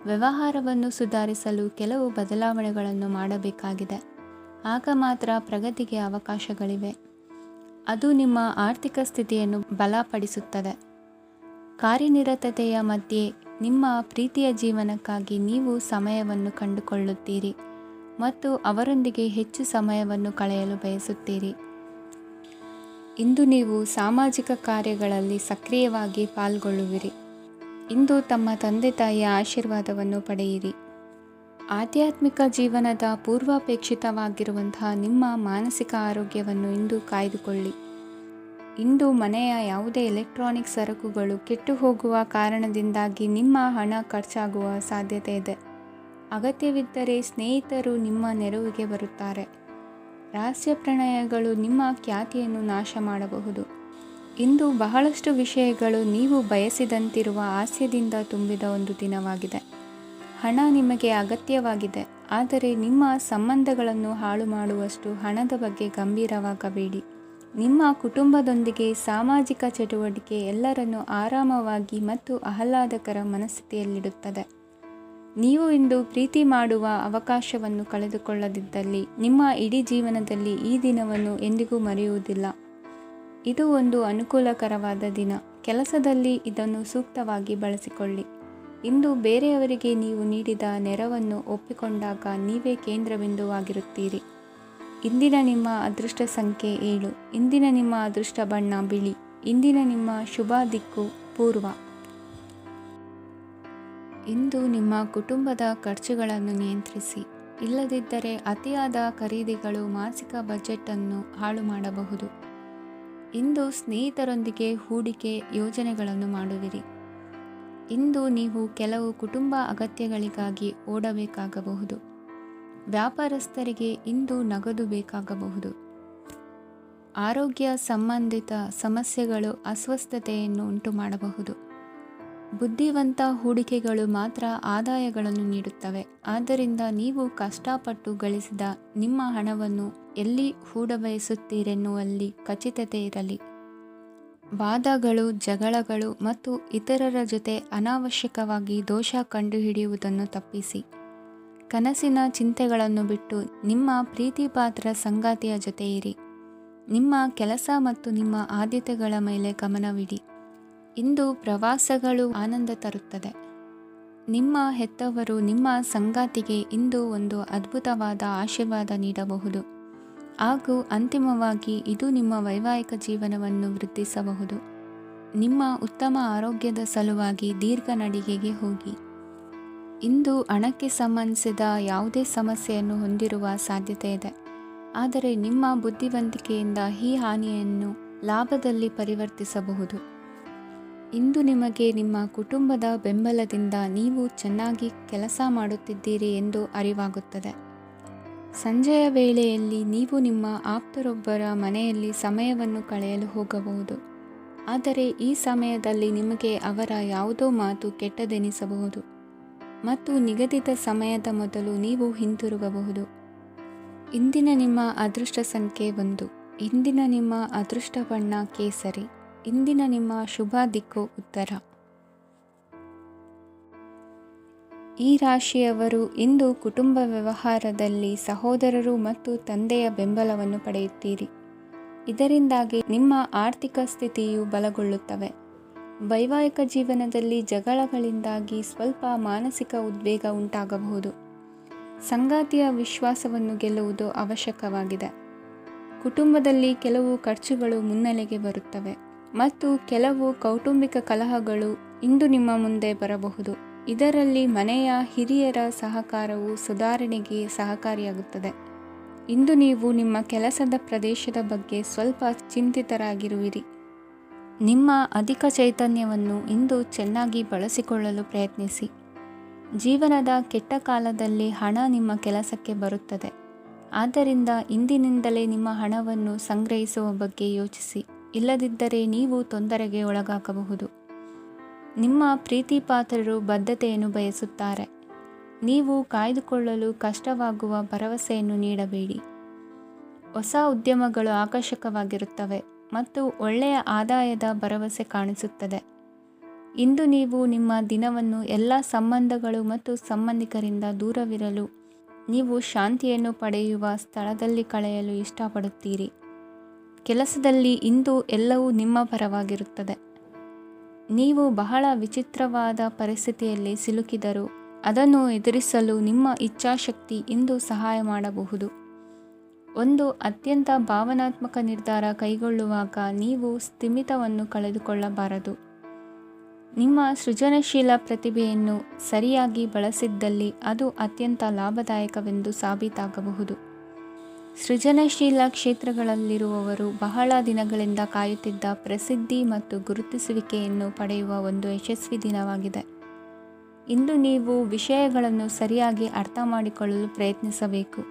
[SPEAKER 2] ವ್ಯವಹಾರವನ್ನು ಸುಧಾರಿಸಲು ಕೆಲವು ಬದಲಾವಣೆಗಳನ್ನು ಮಾಡಬೇಕಾಗಿದೆ. ಆಗ ಮಾತ್ರ ಪ್ರಗತಿಗೆ ಅವಕಾಶಗಳಿವೆ. ಅದು ನಿಮ್ಮ ಆರ್ಥಿಕ ಸ್ಥಿತಿಯನ್ನು ಬಲಪಡಿಸುತ್ತದೆ. ಕಾರ್ಯನಿರತತೆಯ ಮಧ್ಯೆ ನಿಮ್ಮ ಪ್ರೀತಿಯ ಜೀವನಕ್ಕಾಗಿ ನೀವು ಸಮಯವನ್ನು ಕಂಡುಕೊಳ್ಳುತ್ತೀರಿ ಮತ್ತು ಅವರೊಂದಿಗೆ ಹೆಚ್ಚು ಸಮಯವನ್ನು ಕಳೆಯಲು ಬಯಸುತ್ತೀರಿ. ಇಂದು ನೀವು ಸಾಮಾಜಿಕ ಕಾರ್ಯಗಳಲ್ಲಿ ಸಕ್ರಿಯವಾಗಿ ಪಾಲ್ಗೊಳ್ಳುವಿರಿ. ಇಂದು ತಮ್ಮ ತಂದೆ ತಾಯಿಯ ಆಶೀರ್ವಾದವನ್ನು ಪಡೆಯಿರಿ. ಆಧ್ಯಾತ್ಮಿಕ ಜೀವನದ ಪೂರ್ವಾಪೇಕ್ಷಿತವಾಗಿರುವಂತಹ ನಿಮ್ಮ ಮಾನಸಿಕ ಆರೋಗ್ಯವನ್ನು ಇಂದು ಕಾಯ್ದುಕೊಳ್ಳಿ. ಇಂದು ಮನೆಯ ಯಾವುದೇ ಎಲೆಕ್ಟ್ರಾನಿಕ್ ಸರಕುಗಳು ಕೆಟ್ಟು ಹೋಗುವ ಕಾರಣದಿಂದಾಗಿ ನಿಮ್ಮ ಹಣ ಖರ್ಚಾಗುವ ಸಾಧ್ಯತೆ ಇದೆ. ಅಗತ್ಯವಿದ್ದರೆ ಸ್ನೇಹಿತರು ನಿಮ್ಮ ನೆರವಿಗೆ ಬರುತ್ತಾರೆ. ರಹಸ್ಯ ಪ್ರಣಯಗಳು ನಿಮ್ಮ ಖ್ಯಾತಿಯನ್ನು ನಾಶ ಮಾಡಬಹುದು. ಇಂದು ಬಹಳಷ್ಟು ವಿಷಯಗಳು ನೀವು ಬಯಸಿದಂತಿರುವ ಹಾಸ್ಯದಿಂದ ತುಂಬಿದ ಒಂದು ದಿನವಾಗಿದೆ. ಹಣ ನಿಮಗೆ ಅಗತ್ಯವಾಗಿದೆ, ಆದರೆ ನಿಮ್ಮ ಸಂಬಂಧಗಳನ್ನು ಹಾಳು ಮಾಡುವಷ್ಟು ಹಣದ ಬಗ್ಗೆ ಗಂಭೀರವಾಗಬೇಡಿ. ನಿಮ್ಮ ಕುಟುಂಬದೊಂದಿಗೆ ಸಾಮಾಜಿಕ ಚಟುವಟಿಕೆ ಎಲ್ಲರನ್ನೂ ಆರಾಮವಾಗಿ ಮತ್ತು ಆಹ್ಲಾದಕರ ಮನಸ್ಥಿತಿಯಲ್ಲಿಡುತ್ತದೆ. ನೀವು ಇಂದು ಪ್ರೀತಿ ಮಾಡುವ ಅವಕಾಶವನ್ನು ಕಳೆದುಕೊಳ್ಳದಿದ್ದಲ್ಲಿ ನಿಮ್ಮ ಇಡೀ ಜೀವನದಲ್ಲಿ ಈ ದಿನವನ್ನು ಎಂದಿಗೂ ಮರೆಯುವುದಿಲ್ಲ. ಇದು ಒಂದು ಅನುಕೂಲಕರವಾದ ದಿನ. ಕೆಲಸದಲ್ಲಿ ಇದನ್ನು ಸೂಕ್ತವಾಗಿ ಬಳಸಿಕೊಳ್ಳಿ. ಇಂದು ಬೇರೆಯವರಿಗೆ ನೀವು ನೀಡಿದ ನೆರವನ್ನು ಒಪ್ಪಿಕೊಂಡಾಗ ನೀವೇ ಕೇಂದ್ರಬಿಂದುವಾಗಿರುತ್ತೀರಿ. ಇಂದಿನ ನಿಮ್ಮ ಅದೃಷ್ಟ ಸಂಖ್ಯೆ 7. ಇಂದಿನ ನಿಮ್ಮ ಅದೃಷ್ಟ ಬಣ್ಣ ಬಿಳಿ. ಇಂದಿನ ನಿಮ್ಮ ಶುಭ ದಿಕ್ಕು ಪೂರ್ವ. ಇಂದು ನಿಮ್ಮ ಕುಟುಂಬದ ಖರ್ಚುಗಳನ್ನು ನಿಯಂತ್ರಿಸಿ. ಇಲ್ಲದಿದ್ದರೆ ಅತಿಯಾದ ಖರೀದಿಗಳು ಮಾಸಿಕ ಬಜೆಟನ್ನು ಹಾಳು ಮಾಡಬಹುದು. ಇಂದು ಸ್ನೇಹಿತರೊಂದಿಗೆ ಹೂಡಿಕೆ ಯೋಜನೆಗಳನ್ನು ಮಾಡುವಿರಿ. ಇಂದು ನೀವು ಕೆಲವು ಕುಟುಂಬ ಅಗತ್ಯಗಳಿಗಾಗಿ ಓಡಬೇಕಾಗಬಹುದು. ವ್ಯಾಪಾರಸ್ಥರಿಗೆ ಇಂದು ನಗದು ಬೇಕಾಗಬಹುದು. ಆರೋಗ್ಯ ಸಂಬಂಧಿತ ಸಮಸ್ಯೆಗಳು ಅಸ್ವಸ್ಥತೆಯನ್ನು ಉಂಟುಮಾಡಬಹುದು. ಬುದ್ಧಿವಂತ ಹೂಡಿಕೆಗಳು ಮಾತ್ರ ಆದಾಯಗಳನ್ನು ನೀಡುತ್ತವೆ. ಆದ್ದರಿಂದ ನೀವು ಕಷ್ಟಪಟ್ಟು ಗಳಿಸಿದ ನಿಮ್ಮ ಹಣವನ್ನು ಎಲ್ಲಿ ಹೂಡಬಯಸುತ್ತೀರೆನ್ನುವಲ್ಲಿ ಖಚಿತತೆ ಇರಲಿ. ವಾದಗಳು, ಜಗಳಗಳು ಮತ್ತು ಇತರರ ಜೊತೆ ಅನಾವಶ್ಯಕವಾಗಿ ದೋಷ ಕಂಡುಹಿಡಿಯುವುದನ್ನು ತಪ್ಪಿಸಿ. ಕನಸಿನ ಚಿಂತೆಗಳನ್ನು ಬಿಟ್ಟು ನಿಮ್ಮ ಪ್ರೀತಿಪಾತ್ರ ಸಂಗಾತಿಯ ಜೊತೆ ಇರಿ. ನಿಮ್ಮ ಕೆಲಸ ಮತ್ತು ನಿಮ್ಮ ಆದ್ಯತೆಗಳ ಮೇಲೆ ಗಮನವಿಡಿ. ಇಂದು ಪ್ರವಾಸಗಳು ಆನಂದ ತರುತ್ತದೆ. ನಿಮ್ಮ ಹೆತ್ತವರು ನಿಮ್ಮ ಸಂಗಾತಿಗೆ ಇಂದು ಒಂದು ಅದ್ಭುತವಾದ ಆಶೀರ್ವಾದ ನೀಡಬಹುದು ಹಾಗೂ ಅಂತಿಮವಾಗಿ ಇದು ನಿಮ್ಮ ವೈವಾಹಿಕ ಜೀವನವನ್ನು ವೃದ್ಧಿಸಬಹುದು. ನಿಮ್ಮ ಉತ್ತಮ ಆರೋಗ್ಯದ ಸಲುವಾಗಿ ದೀರ್ಘ ನಡಿಗೆಗೆ ಹೋಗಿ. ಇಂದು ಹಣಕ್ಕೆ ಸಂಬಂಧಿಸಿದ ಯಾವುದೇ ಸಮಸ್ಯೆಯನ್ನು ಹೊಂದಿರುವ ಸಾಧ್ಯತೆ ಇದೆ. ಆದರೆ ನಿಮ್ಮ ಬುದ್ಧಿವಂತಿಕೆಯಿಂದ ಈ ಹಾನಿಯನ್ನು ಲಾಭದಲ್ಲಿ ಪರಿವರ್ತಿಸಬಹುದು. ಇಂದು ನಿಮಗೆ ನಿಮ್ಮ ಕುಟುಂಬದ ಬೆಂಬಲದಿಂದ ನೀವು ಚೆನ್ನಾಗಿ ಕೆಲಸ ಮಾಡುತ್ತಿದ್ದೀರಿ ಎಂದು ಅರಿವಾಗುತ್ತದೆ. ಸಂಜೆಯ ವೇಳೆಯಲ್ಲಿ ನೀವು ನಿಮ್ಮ ಆಪ್ತರೊಬ್ಬರ ಮನೆಯಲ್ಲಿ ಸಮಯವನ್ನು ಕಳೆಯಲು ಹೋಗಬಹುದು. ಆದರೆ ಈ ಸಮಯದಲ್ಲಿ ನಿಮಗೆ ಅವರ ಯಾವುದೋ ಮಾತು ಕೆಟ್ಟದೆನಿಸಬಹುದು ಮತ್ತು ನಿಗದಿತ ಸಮಯದ ಮೊದಲು ನೀವು ಹಿಂತಿರುಗಬಹುದು. ಇಂದಿನ ನಿಮ್ಮ ಅದೃಷ್ಟ ಸಂಖ್ಯೆ 1. ಇಂದಿನ ನಿಮ್ಮ ಅದೃಷ್ಟ ಬಣ್ಣ ಕೇಸರಿ. ಇಂದಿನ ನಿಮ್ಮ ಶುಭ ದಿಕ್ಕು ಉತ್ತರ. ಈ ರಾಶಿಯವರು ಇಂದು ಕುಟುಂಬ ವ್ಯವಹಾರದಲ್ಲಿ ಸಹೋದರರು ಮತ್ತು ತಂದೆಯ ಬೆಂಬಲವನ್ನು ಪಡೆಯುತ್ತೀರಿ. ಇದರಿಂದಾಗಿ ನಿಮ್ಮ ಆರ್ಥಿಕ ಸ್ಥಿತಿಯು ಬಲಗೊಳ್ಳುತ್ತವೆ. ವೈವಾಹಿಕ ಜೀವನದಲ್ಲಿ ಜಗಳಗಳಿಂದಾಗಿ ಸ್ವಲ್ಪ ಮಾನಸಿಕ ಉದ್ವೇಗ ಉಂಟಾಗಬಹುದು. ಸಂಗಾತಿಯ ವಿಶ್ವಾಸವನ್ನು ಗೆಲ್ಲುವುದು ಅವಶ್ಯಕವಾಗಿದೆ. ಕುಟುಂಬದಲ್ಲಿ ಕೆಲವು ಖರ್ಚುಗಳು ಮುನ್ನೆಲೆಗೆ ಬರುತ್ತವೆ ಮತ್ತು ಕೆಲವು ಕೌಟುಂಬಿಕ ಕಲಹಗಳು ಇಂದು ನಿಮ್ಮ ಮುಂದೆ ಬರಬಹುದು. ಇದರಲ್ಲಿ ಮನೆಯ ಹಿರಿಯರ ಸಹಕಾರವು ಸುಧಾರಣೆಗೆ ಸಹಕಾರಿಯಾಗುತ್ತದೆ. ಇಂದು ನೀವು ನಿಮ್ಮ ಕೆಲಸದ ಪ್ರದೇಶದ ಬಗ್ಗೆ ಸ್ವಲ್ಪ ಚಿಂತಿತರಾಗಿರುವಿರಿ. ನಿಮ್ಮ ಅಧಿಕ ಚೈತನ್ಯವನ್ನು ಇಂದು ಚೆನ್ನಾಗಿ ಬಳಸಿಕೊಳ್ಳಲು ಪ್ರಯತ್ನಿಸಿ. ಜೀವನದ ಕೆಟ್ಟ ಕಾಲದಲ್ಲಿ ಹಣ ನಿಮ್ಮ ಕೆಲಸಕ್ಕೆ ಬರುತ್ತದೆ. ಆದ್ದರಿಂದ ಇಂದಿನಿಂದಲೇ ನಿಮ್ಮ ಹಣವನ್ನು ಸಂಗ್ರಹಿಸುವ ಬಗ್ಗೆ ಯೋಚಿಸಿ. ಇಲ್ಲದಿದ್ದರೆ ನೀವು ತೊಂದರೆಗೆ ಒಳಗಾಗಬಹುದು. ನಿಮ್ಮ ಪ್ರೀತಿಪಾತ್ರರು ಬದ್ಧತೆಯನ್ನು ಬಯಸುತ್ತಾರೆ. ನೀವು ಕಾಯ್ದುಕೊಳ್ಳಲು ಕಷ್ಟವಾಗುವ ಭರವಸೆಯನ್ನು ನೀಡಬೇಡಿ. ಹೊಸ ಉದ್ಯಮಗಳು ಆಕರ್ಷಕವಾಗಿರುತ್ತವೆ ಮತ್ತು ಒಳ್ಳೆಯ ಆದಾಯದ ಭರವಸೆ ಕಾಣಿಸುತ್ತದೆ. ಇಂದು ನೀವು ನಿಮ್ಮ ದಿನವನ್ನು ಎಲ್ಲ ಸಂಬಂಧಗಳು ಮತ್ತು ಸಂಬಂಧಿಕರಿಂದ ದೂರವಿರಲು ನೀವು ಶಾಂತಿಯನ್ನು ಪಡೆಯುವ ಸ್ಥಳದಲ್ಲಿ ಕಳೆಯಲು ಇಷ್ಟಪಡುತ್ತೀರಿ. ಕೆಲಸದಲ್ಲಿ ಇಂದು ಎಲ್ಲವೂ ನಿಮ್ಮ ಪರವಾಗಿರುತ್ತದೆ. ನೀವು ಬಹಳ ವಿಚಿತ್ರವಾದ ಪರಿಸ್ಥಿತಿಯಲ್ಲಿ ಸಿಲುಕಿದರೂ ಅದನ್ನು ಎದುರಿಸಲು ನಿಮ್ಮ ಇಚ್ಛಾಶಕ್ತಿ ಇಂದು ಸಹಾಯ ಮಾಡಬಹುದು. ಒಂದು ಅತ್ಯಂತ ಭಾವನಾತ್ಮಕ ನಿರ್ಧಾರ ಕೈಗೊಳ್ಳುವಾಗ ನೀವು ಸ್ಥಿಮಿತವನ್ನು ಕಳೆದುಕೊಳ್ಳಬಾರದು. ನಿಮ್ಮ ಸೃಜನಶೀಲ ಪ್ರತಿಭೆಯನ್ನು ಸರಿಯಾಗಿ ಬಳಸಿದ್ದಲ್ಲಿ ಅದು ಅತ್ಯಂತ ಲಾಭದಾಯಕವೆಂದು ಸಾಬೀತಾಗಬಹುದು. ಸೃಜನಶೀಲ ಕ್ಷೇತ್ರಗಳಲ್ಲಿರುವವರು ಬಹಳ ದಿನಗಳಿಂದ ಕಾಯುತ್ತಿದ್ದ ಪ್ರಸಿದ್ಧಿ ಮತ್ತು ಗುರುತಿಸುವಿಕೆಯನ್ನು ಪಡೆಯುವ ಒಂದು ಯಶಸ್ವಿ ದಿನವಾಗಿದೆ. ಇಂದು ನೀವು ವಿಷಯಗಳನ್ನು ಸರಿಯಾಗಿ ಅರ್ಥ ಮಾಡಿಕೊಳ್ಳಲು ಪ್ರಯತ್ನಿಸಬೇಕು.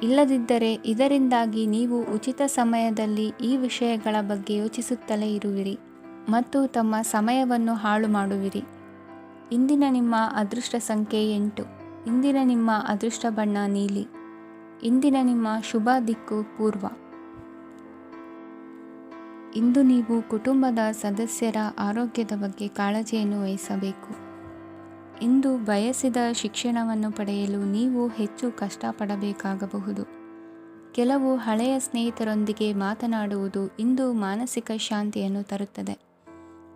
[SPEAKER 2] ಇಲ್ಲದಿದ್ದರೆ ಇದರಿಂದಾಗಿ ನೀವು ಉಚಿತ ಸಮಯದಲ್ಲಿ ಈ ವಿಷಯಗಳ ಬಗ್ಗೆ ಯೋಚಿಸುತ್ತಲೇ ಇರುವಿರಿ ಮತ್ತು ತಮ್ಮ ಸಮಯವನ್ನು ಹಾಳು ಮಾಡುವಿರಿ. ಇಂದಿನ ನಿಮ್ಮ ಅದೃಷ್ಟ ಸಂಖ್ಯೆ 8. ಇಂದಿನ ನಿಮ್ಮ ಅದೃಷ್ಟ ಬಣ್ಣ ನೀಲಿ. ಇಂದಿನ ನಿಮ್ಮ ಶುಭ ದಿಕ್ಕು ಪೂರ್ವ. ಇಂದು ನೀವು ಕುಟುಂಬದ ಸದಸ್ಯರ ಆರೋಗ್ಯದ ಬಗ್ಗೆ ಕಾಳಜಿಯನ್ನು ವಹಿಸಬೇಕು. ಇಂದು ಬಯಸಿದ ಶಿಕ್ಷಣವನ್ನು ಪಡೆಯಲು ನೀವು ಹೆಚ್ಚು ಕಷ್ಟಪಡಬೇಕಾಗಬಹುದು. ಕೆಲವು ಹಳೆಯ ಸ್ನೇಹಿತರೊಂದಿಗೆ ಮಾತನಾಡುವುದು ಇಂದು ಮಾನಸಿಕ ಶಾಂತಿಯನ್ನು ತರುತ್ತದೆ.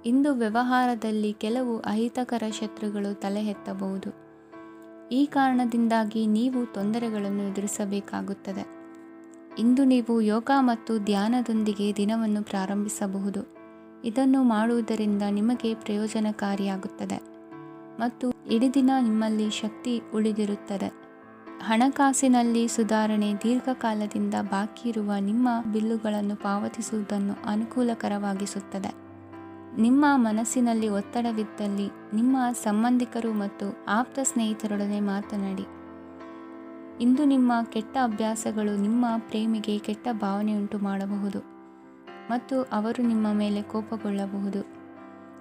[SPEAKER 2] ಇಂದು ವ್ಯವಹಾರದಲ್ಲಿ ಕೆಲವು ಅಹಿತಕರ ಶತ್ರುಗಳು ತಲೆ ಎತ್ತಬಹುದು. ಈ ಕಾರಣದಿಂದಾಗಿ ನೀವು ತೊಂದರೆಗಳನ್ನು ಎದುರಿಸಬೇಕಾಗುತ್ತದೆ. ಇಂದು ನೀವು ಯೋಗ ಮತ್ತು ಧ್ಯಾನದೊಂದಿಗೆ ದಿನವನ್ನು ಪ್ರಾರಂಭಿಸಬಹುದು. ಇದನ್ನು ಮಾಡುವುದರಿಂದ ನಿಮಗೆ ಪ್ರಯೋಜನಕಾರಿಯಾಗುತ್ತದೆ ಮತ್ತು ಇಡೀ ದಿನ ನಿಮ್ಮಲ್ಲಿ ಶಕ್ತಿ ಉಳಿದಿರುತ್ತದೆ. ಹಣಕಾಸಿನಲ್ಲಿ ಸುಧಾರಣೆ ದೀರ್ಘಕಾಲದಿಂದ ಬಾಕಿ ಇರುವ ನಿಮ್ಮ ಬಿಲ್ಲುಗಳನ್ನು ಪಾವತಿಸುವುದನ್ನು ಅನುಕೂಲಕರವಾಗಿಸುತ್ತದೆ. ನಿಮ್ಮ ಮನಸ್ಸಿನಲ್ಲಿ ಒತ್ತಡವಿದ್ದಲ್ಲಿ ನಿಮ್ಮ ಸಂಬಂಧಿಕರು ಮತ್ತು ಆಪ್ತ ಸ್ನೇಹಿತರೊಡನೆ ಮಾತನಾಡಿ. ಇಂದು ನಿಮ್ಮ ಕೆಟ್ಟ ಅಭ್ಯಾಸಗಳು ನಿಮ್ಮ ಪ್ರೇಮಿಗೆ ಕೆಟ್ಟ ಭಾವನೆಯುಂಟು ಮಾಡಬಹುದು ಮತ್ತು ಅವರು ನಿಮ್ಮ ಮೇಲೆ ಕೋಪಗೊಳ್ಳಬಹುದು.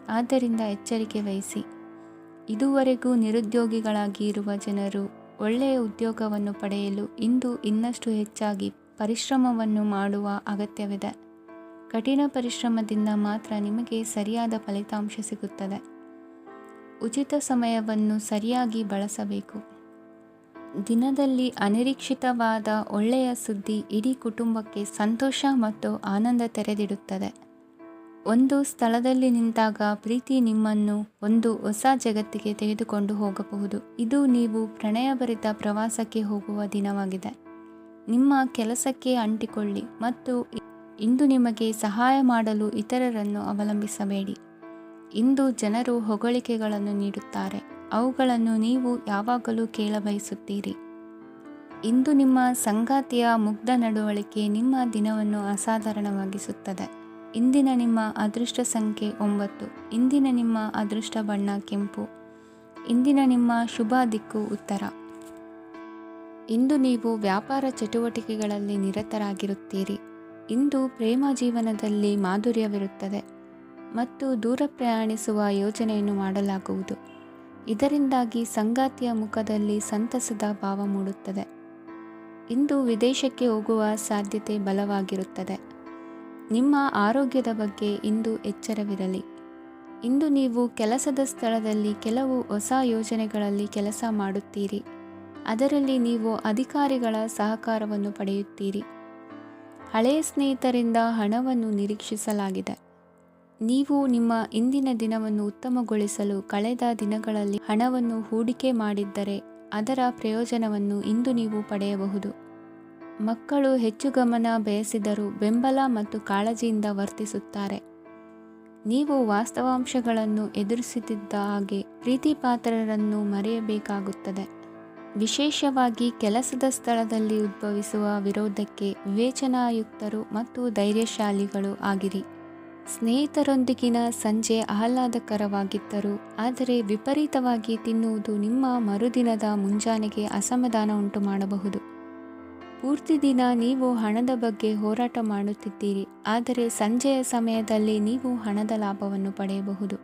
[SPEAKER 2] ಆದ್ದರಿಂದ ಎಚ್ಚರಿಕೆ ವಹಿಸಿ. ಇದುವರೆಗೂ ನಿರುದ್ಯೋಗಿಗಳಾಗಿ ಇರುವ ಜನರು ಒಳ್ಳೆಯ ಉದ್ಯೋಗವನ್ನು ಪಡೆಯಲು ಇಂದು ಇನ್ನಷ್ಟು ಹೆಚ್ಚಾಗಿ ಪರಿಶ್ರಮವನ್ನು ಮಾಡುವ ಅಗತ್ಯವಿದೆ. ಕಠಿಣ ಪರಿಶ್ರಮದಿಂದ ಮಾತ್ರ ನಿಮಗೆ ಸರಿಯಾದ ಫಲಿತಾಂಶ ಸಿಗುತ್ತದೆ. ಉಚಿತ ಸಮಯವನ್ನು ಸರಿಯಾಗಿ ಬಳಸಬೇಕು. ದಿನದಲ್ಲಿ ಅನಿರೀಕ್ಷಿತವಾದ ಒಳ್ಳೆಯ ಸುದ್ದಿ ಇಡೀ ಕುಟುಂಬಕ್ಕೆ ಸಂತೋಷ ಮತ್ತು ಆನಂದ ತೆರೆದಿಡುತ್ತದೆ. ಒಂದು ಸ್ಥಳದಲ್ಲಿ ನಿಂತಾಗ ಪ್ರೀತಿ ನಿಮ್ಮನ್ನು ಒಂದು ಹೊಸ ಜಗತ್ತಿಗೆ ತೆಗೆದುಕೊಂಡು ಹೋಗಬಹುದು. ಇದು ನೀವು ಪ್ರಣಯಭರಿತ ಪ್ರವಾಸಕ್ಕೆ ಹೋಗುವ ದಿನವಾಗಿದೆ. ನಿಮ್ಮ ಕೆಲಸಕ್ಕೆ ಅಂಟಿಕೊಳ್ಳಿ ಮತ್ತು ಇಂದು ನಿಮಗೆ ಸಹಾಯ ಮಾಡಲು ಇತರರನ್ನು ಅವಲಂಬಿಸಬೇಡಿ. ಇಂದು ಜನರು ಹೊಗಳಿಕೆಗಳನ್ನು ನೀಡುತ್ತಾರೆ, ಅವುಗಳನ್ನು ನೀವು ಯಾವಾಗಲೂ ಕೇಳಬಯಸುತ್ತೀರಿ. ಇಂದು ನಿಮ್ಮ ಸಂಗಾತಿಯ ಮುಗ್ಧ ನಡವಳಿಕೆ ನಿಮ್ಮ ದಿನವನ್ನು ಅಸಾಧಾರಣವಾಗಿಸುತ್ತದೆ. ಇಂದಿನ ನಿಮ್ಮ ಅದೃಷ್ಟ ಸಂಖ್ಯೆ 9. ಇಂದಿನ ನಿಮ್ಮ ಅದೃಷ್ಟ ಬಣ್ಣ ಕೆಂಪು. ಇಂದಿನ ನಿಮ್ಮ ಶುಭ ದಿಕ್ಕು ಉತ್ತರ. ಇಂದು ನೀವು ವ್ಯಾಪಾರ ಚಟುವಟಿಕೆಗಳಲ್ಲಿ ನಿರತರಾಗಿರುತ್ತೀರಿ. ಇಂದು ಪ್ರೇಮ ಜೀವನದಲ್ಲಿ ಮಾಧುರ್ಯವಿರುತ್ತದೆ ಮತ್ತು ದೂರ ಪ್ರಯಾಣಿಸುವ ಯೋಜನೆಯನ್ನು ಮಾಡಲಾಗುವುದು. ಇದರಿಂದಾಗಿ ಸಂಗಾತಿಯ ಮುಖದಲ್ಲಿ ಸಂತಸದ ಭಾವ ಮೂಡುತ್ತದೆ. ಇಂದು ವಿದೇಶಕ್ಕೆ ಹೋಗುವ ಸಾಧ್ಯತೆ ಬಲವಾಗಿರುತ್ತದೆ. ನಿಮ್ಮ ಆರೋಗ್ಯದ ಬಗ್ಗೆ ಇಂದು ಎಚ್ಚರವಿರಲಿ. ಇಂದು ನೀವು ಕೆಲಸದ ಸ್ಥಳದಲ್ಲಿ ಕೆಲವು ಹೊಸ ಯೋಜನೆಗಳಲ್ಲಿ ಕೆಲಸ ಮಾಡುತ್ತೀರಿ. ಅದರಲ್ಲಿ ನೀವು ಅಧಿಕಾರಿಗಳ ಸಹಕಾರವನ್ನು ಪಡೆಯುತ್ತೀರಿ. ಹಳೆಯ ಸ್ನೇಹಿತರಿಂದ ಹಣವನ್ನು ನಿರೀಕ್ಷಿಸಲಾಗಿದೆ. ನೀವು ನಿಮ್ಮ ಇಂದಿನ ದಿನವನ್ನು ಉತ್ತಮಗೊಳಿಸಲು ಕಳೆದ ದಿನಗಳಲ್ಲಿ ಹಣವನ್ನು ಹೂಡಿಕೆ ಮಾಡಿದ್ದರೆ ಅದರ ಪ್ರಯೋಜನವನ್ನು ಇಂದು ನೀವು ಪಡೆಯಬಹುದು. ಮಕ್ಕಳು ಹೆಚ್ಚು ಗಮನ ಬಯಸಿದರೂ ಬೆಂಬಲ ಮತ್ತು ಕಾಳಜಿಯಿಂದ ವರ್ತಿಸುತ್ತಾರೆ. ನೀವು ವಾಸ್ತವಾಂಶಗಳನ್ನು ಎದುರಿಸುತ್ತಿದ್ದ ಹಾಗೆ ಪ್ರೀತಿಪಾತ್ರರನ್ನು ಮರೆಯಬೇಕಾಗುತ್ತದೆ. ವಿಶೇಷವಾಗಿ ಕೆಲಸದ ಸ್ಥಳದಲ್ಲಿ ಉದ್ಭವಿಸುವ ವಿರೋಧಕ್ಕೆ ವಿವೇಚನಾಯುಕ್ತರು ಮತ್ತು ಧೈರ್ಯಶಾಲಿಗಳು ಆಗಿರಿ. ಸ್ನೇಹಿತರೊಂದಿಗಿನ ಸಂಜೆ ಆಹ್ಲಾದಕರವಾಗಿದ್ದರೂ ಆದರೆ ವಿಪರೀತವಾಗಿ ತಿನ್ನುವುದು ನಿಮ್ಮ ಮರುದಿನದ ಮುಂಜಾನೆಗೆ ಅಸಮಾಧಾನ ಉಂಟು ಮಾಡಬಹುದು. ಪೂರ್ತಿ ದಿನ ನೀವು ಹಣದ ಬಗ್ಗೆ ಹೋರಾಟ ಮಾಡುತ್ತಿದ್ದೀರಿ, ಆದರೆ ಸಂಜೆಯ ಸಮಯದಲ್ಲಿ ನೀವು ಹಣದ ಲಾಭವನ್ನು ಪಡೆಯಬಹುದು.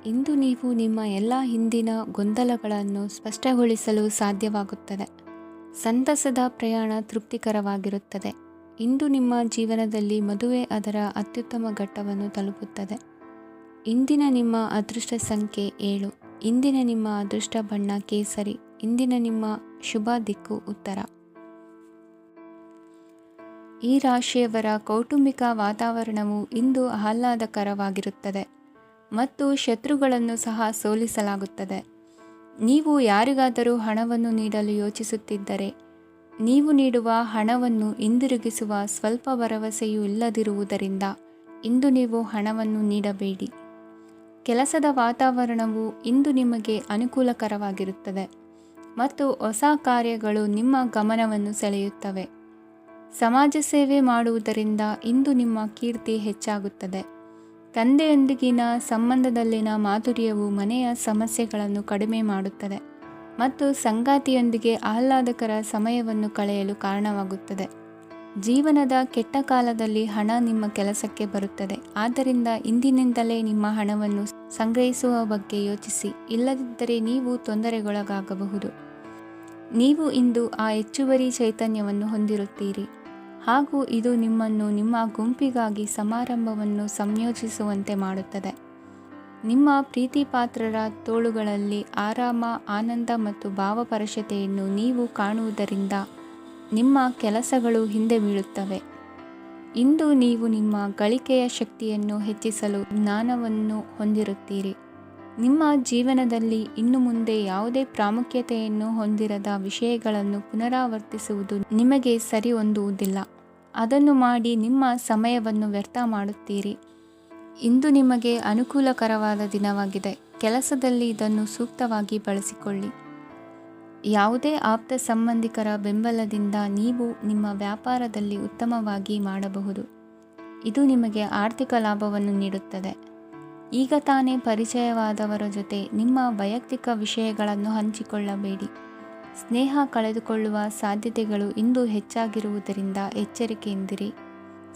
[SPEAKER 2] ಇಂದು ನೀವು ನಿಮ್ಮ ಎಲ್ಲ ಹಿಂದಿನ ಗೊಂದಲಗಳನ್ನು ಸ್ಪಷ್ಟಗೊಳಿಸಲು ಸಾಧ್ಯವಾಗುತ್ತದೆ. ಸಂತಸದ ಪ್ರಯಾಣ ತೃಪ್ತಿಕರವಾಗಿರುತ್ತದೆ. ಇಂದು ನಿಮ್ಮ ಜೀವನದಲ್ಲಿ ಮದುವೆ ಅದರ ಅತ್ಯುತ್ತಮ ಘಟ್ಟವನ್ನು ತಲುಪುತ್ತದೆ. ಇಂದಿನ ನಿಮ್ಮ ಅದೃಷ್ಟ ಸಂಖ್ಯೆ 7. ಇಂದಿನ ನಿಮ್ಮ ಅದೃಷ್ಟ ಬಣ್ಣ ಕೇಸರಿ. ಇಂದಿನ ನಿಮ್ಮ ಶುಭ ದಿಕ್ಕು ಉತ್ತರ. ಈ ರಾಶಿಯವರ ಕೌಟುಂಬಿಕ ವಾತಾವರಣವು ಇಂದು ಆಹ್ಲಾದಕರವಾಗಿರುತ್ತದೆ ಮತ್ತು ಶತ್ರುಗಳನ್ನು ಸಹ ಸೋಲಿಸಲಾಗುತ್ತದೆ. ನೀವು ಯಾರಿಗಾದರೂ ಹಣವನ್ನು ನೀಡಲು ಯೋಚಿಸುತ್ತಿದ್ದರೆ ನೀವು ನೀಡುವ ಹಣವನ್ನು ಹಿಂದಿರುಗಿಸುವ ಸ್ವಲ್ಪ ಭರವಸೆಯೂ ಇಲ್ಲದಿರುವುದರಿಂದ ಇಂದು ನೀವು ಹಣವನ್ನು ನೀಡಬೇಡಿ. ಕೆಲಸದ ವಾತಾವರಣವು ಇಂದು ನಿಮಗೆ ಅನುಕೂಲಕರವಾಗಿರುತ್ತದೆ ಮತ್ತು ಹೊಸ ಕಾರ್ಯಗಳು ನಿಮ್ಮ ಗಮನವನ್ನು ಸೆಳೆಯುತ್ತವೆ. ಸಮಾಜ ಸೇವೆ ಮಾಡುವುದರಿಂದ ಇಂದು ನಿಮ್ಮ ಕೀರ್ತಿ ಹೆಚ್ಚಾಗುತ್ತದೆ. ತಂದೆಯೊಂದಿಗಿನ ಸಂಬಂಧದಲ್ಲಿನ ಮಾಧುರ್ಯವು ಮನೆಯ ಸಮಸ್ಯೆಗಳನ್ನು ಕಡಿಮೆ ಮಾಡುತ್ತದೆ ಮತ್ತು ಸಂಗಾತಿಯೊಂದಿಗೆ ಆಹ್ಲಾದಕರ ಸಮಯವನ್ನು ಕಳೆಯಲು ಕಾರಣವಾಗುತ್ತದೆ. ಜೀವನದ ಕೆಟ್ಟ ಕಾಲದಲ್ಲಿ ಹಣ ನಿಮ್ಮ ಕೆಲಸಕ್ಕೆ ಬರುತ್ತದೆ. ಆದ್ದರಿಂದ ಇಂದಿನಿಂದಲೇ ನಿಮ್ಮ ಹಣವನ್ನು ಸಂಗ್ರಹಿಸುವ ಬಗ್ಗೆ ಯೋಚಿಸಿ, ಇಲ್ಲದಿದ್ದರೆ ನೀವು ತೊಂದರೆಗೊಳಗಾಗಬಹುದು. ನೀವು ಇಂದು ಆ ಹೆಚ್ಚುವರಿ ಚೈತನ್ಯವನ್ನು ಹೊಂದಿರುತ್ತೀರಿ ಹಾಗೂ ಇದು ನಿಮ್ಮನ್ನು ನಿಮ್ಮ ಗುಂಪಿಗಾಗಿ ಸಮಾರಂಭವನ್ನು ಸಂಯೋಜಿಸುವಂತೆ ಮಾಡುತ್ತದೆ. ನಿಮ್ಮ ಪ್ರೀತಿಪಾತ್ರರ ತೋಳುಗಳಲ್ಲಿ ಆರಾಮ, ಆನಂದ ಮತ್ತು ಭಾವಪರಶತೆಯನ್ನು ನೀವು ಕಾಣುವುದರಿಂದ ನಿಮ್ಮ ಕೆಲಸಗಳು ಹಿಂದೆ ಬೀಳುತ್ತವೆ. ಇಂದು ನೀವು ನಿಮ್ಮ ಗಳಿಕೆಯ ಶಕ್ತಿಯನ್ನು ಹೆಚ್ಚಿಸಲು ಜ್ಞಾನವನ್ನು ಹೊಂದಿರುತ್ತೀರಿ. ನಿಮ್ಮ ಜೀವನದಲ್ಲಿ ಇನ್ನು ಮುಂದೆ ಯಾವುದೇ ಪ್ರಾಮುಖ್ಯತೆಯನ್ನು ಹೊಂದಿರದ ವಿಷಯಗಳನ್ನು ಪುನರಾವರ್ತಿಸುವುದು ನಿಮಗೆ ಸರಿ ಹೊಂದುವುದಿಲ್ಲ. ಅದನ್ನು ಮಾಡಿ ನಿಮ್ಮ ಸಮಯವನ್ನು ವ್ಯರ್ಥ ಮಾಡುತ್ತೀರಿ. ಇಂದು ನಿಮಗೆ ಅನುಕೂಲಕರವಾದ ದಿನವಾಗಿದೆ. ಕೆಲಸದಲ್ಲಿ ಇದನ್ನು ಸೂಕ್ತವಾಗಿ ಬಳಸಿಕೊಳ್ಳಿ. ಯಾವುದೇ ಆಪ್ತ ಸಂಬಂಧಿಕರ ಬೆಂಬಲದಿಂದ ನೀವು ನಿಮ್ಮ ವ್ಯಾಪಾರದಲ್ಲಿ ಉತ್ತಮವಾಗಿ ಮಾಡಬಹುದು. ಇದು ನಿಮಗೆ ಆರ್ಥಿಕ ಲಾಭವನ್ನು ನೀಡುತ್ತದೆ. ಈಗ ತಾನೇ ಪರಿಚಯವಾದವರ ಜೊತೆ ನಿಮ್ಮ ವೈಯಕ್ತಿಕ ವಿಷಯಗಳನ್ನು ಹಂಚಿಕೊಳ್ಳಬೇಡಿ. ಸ್ನೇಹ ಕಳೆದುಕೊಳ್ಳುವ ಸಾಧ್ಯತೆಗಳು ಇಂದು ಹೆಚ್ಚಾಗಿರುವುದರಿಂದ ಎಚ್ಚರಿಕೆಯಿಂದಿರಿ.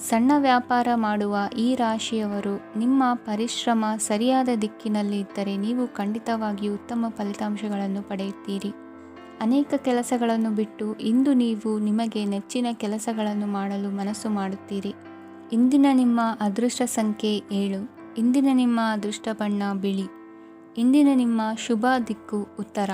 [SPEAKER 2] ಸಣ್ಣ ವ್ಯಾಪಾರ ಮಾಡುವ ಈ ರಾಶಿಯವರು ನಿಮ್ಮ ಪರಿಶ್ರಮ ಸರಿಯಾದ ದಿಕ್ಕಿನಲ್ಲಿ ಇದ್ದರೆ ನೀವು ಖಂಡಿತವಾಗಿಯೂ ಉತ್ತಮ ಫಲಿತಾಂಶಗಳನ್ನು ಪಡೆಯುತ್ತೀರಿ. ಅನೇಕ ಕೆಲಸಗಳನ್ನು ಬಿಟ್ಟು ಇಂದು ನೀವು ನಿಮಗೆ ನೆಚ್ಚಿನ ಕೆಲಸಗಳನ್ನು ಮಾಡಲು ಮನಸ್ಸು ಮಾಡುತ್ತೀರಿ. ಇಂದಿನ ನಿಮ್ಮ ಅದೃಷ್ಟ ಸಂಖ್ಯೆ 7. ಇಂದಿನ ನಿಮ್ಮ ಅದೃಷ್ಟ ಬಣ್ಣ ಬಿಳಿ. ಇಂದಿನ ನಿಮ್ಮ ಶುಭ ದಿಕ್ಕು ಉತ್ತರ.